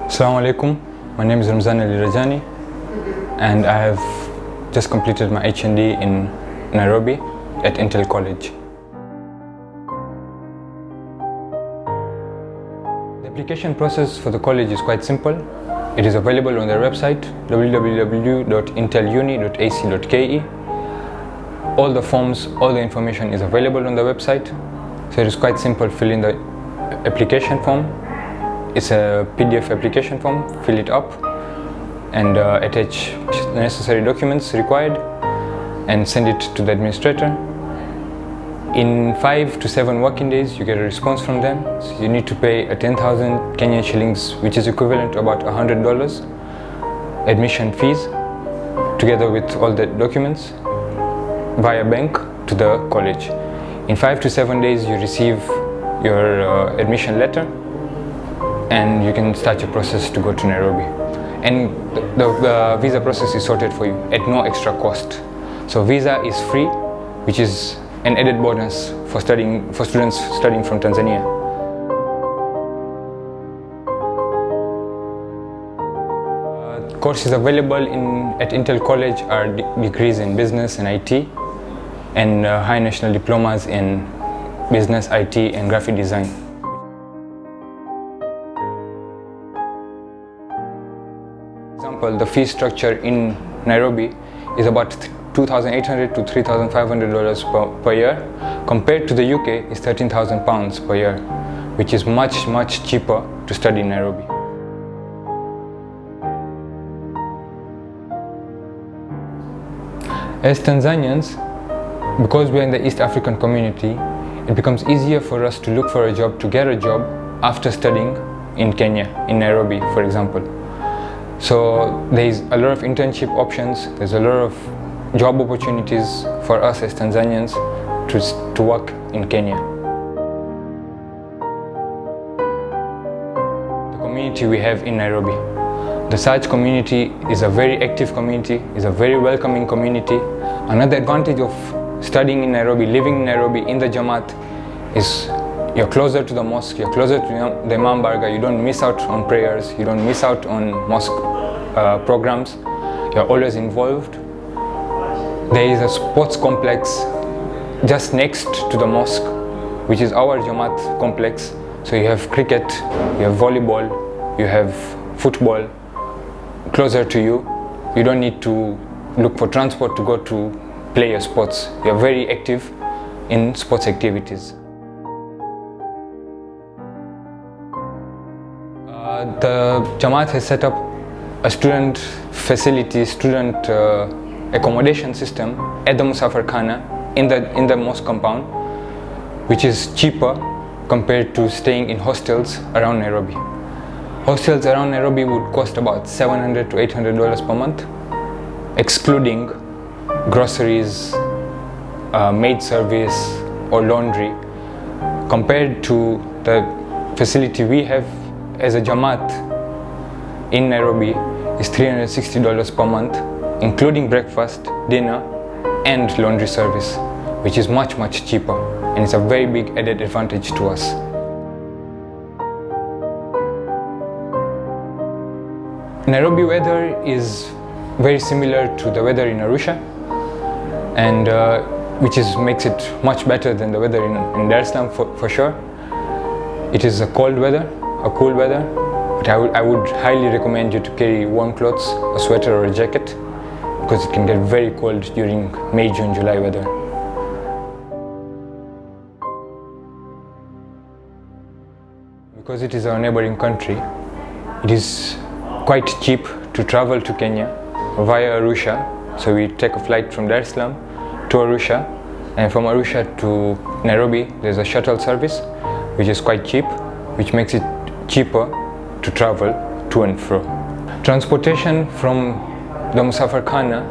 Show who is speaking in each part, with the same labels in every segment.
Speaker 1: Assalamu alaikum. My name is Ramzanali and I have just completed my H&D in Nairobi at Intel College. The application process for the college is quite simple. It is available on their website www.inteluni.ac.ke. All the forms, all the information is available on the website. So it is quite simple. Fill in the application form. It's a PDF application form. Fill it up and attach the necessary documents required and send it to the administrator. In 5 to 7 working days you get a response from them. So you need to pay a 10,000 Kenyan shillings, which is equivalent to about $100 admission fees, together with all the documents, via bank to the college. In 5 to 7 days you receive your admission letter and you can start your process to go to Nairobi. And the visa process is sorted for you at no extra cost. So visa is free, which is an added bonus for students studying from Tanzania. Courses available at Intel College are degrees in business and IT, and high national diplomas in business, IT, and graphic design. For example, the fee structure in Nairobi is about $2,800 to $3,500 per year. Compared to the UK, is £13,000 per year, which is much cheaper to study in Nairobi. As Tanzanians, because we are in the East African community, it becomes easier for us to look for a job, to get a job after studying in Kenya, in Nairobi, for example. So there is a lot of internship options, there's a lot of job opportunities for us as Tanzanians to work in Kenya. The community we have in Nairobi. The Saj community is a very active community, is a very welcoming community. Another advantage of studying in Nairobi, living in Nairobi in the Jamaat, is you're closer to the mosque, you're closer to the Imam Barga, you don't miss out on prayers, you don't miss out on mosque programs, you're always involved. There is a sports complex just next to the mosque, which is our Jamaat complex. So you have cricket, you have volleyball, you have football closer to you. You don't need to look for transport to go to play your sports. You are very active in sports activities. The Jamaat has set up a student facility, student accommodation system at the Musafir Khana in the mosque compound, which is cheaper compared to staying in hostels around Nairobi. Hostels around Nairobi would cost about $700 to $800 per month, excluding groceries, maid service or laundry. Compared to the facility we have as a Jamaat in Nairobi is $360 per month, including breakfast, dinner and laundry service, which is much cheaper, and it's a very big added advantage to us. Nairobi weather is very similar to the weather in Arusha, and which makes it much better than the weather in Dar es Salaam for sure. It is a cold weather, a cool weather, but I would highly recommend you to carry warm clothes, a sweater or a jacket, because it can get very cold during May, June, July weather. Because it is our neighboring country, it is quite cheap to travel to Kenya via Arusha. So we take a flight from Dar es Salaam to Arusha, and from Arusha to Nairobi there's a shuttle service which is quite cheap, which makes it cheaper to travel to and fro. Transportation from the Musafir Khana,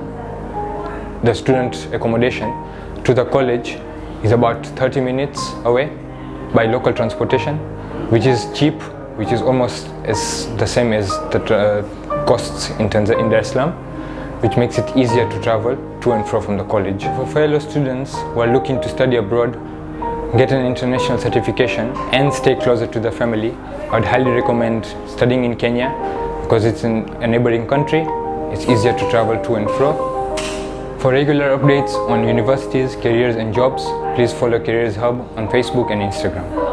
Speaker 1: the student accommodation, to the college is about 30 minutes away by local transportation, which is cheap, which is almost the same as the costs in Dar es Salaam, which makes it easier to travel to and fro from the college. For fellow students who are looking to study abroad, get an international certification and stay closer to the family, I'd highly recommend studying in Kenya because it's in a neighboring country. It's easier to travel to and fro. For regular updates on universities, careers and jobs, please follow Careers Hub on Facebook and Instagram.